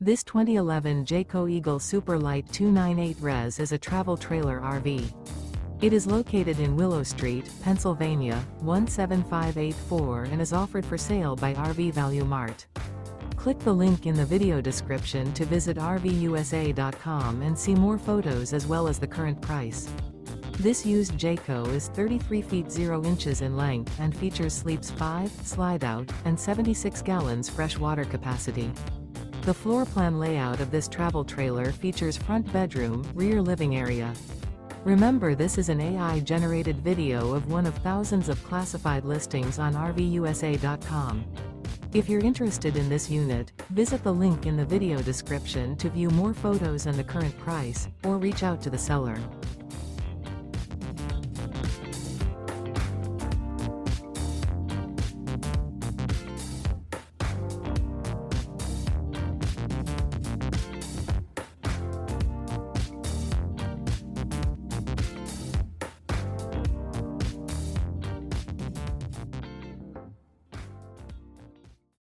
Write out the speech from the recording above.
This 2011 Jayco Eagle Super Lite 298 Res is a travel trailer RV. It is located in Willow Street, Pennsylvania, 17584 and is offered for sale by RV Value Mart. Click the link in the video description to visit RVUSA.com and see more photos as well as the current price. This used Jayco is 33 feet 0 inches in length and features sleeps 5, Slideout, and 76 gallons fresh water capacity. The floor plan layout of this travel trailer features front bedroom, rear living area. Remember, this is an AI-generated video of one of thousands of classified listings on RVUSA.com. If you're interested in this unit, visit the link in the video description to view more photos and the current price, or reach out to the seller.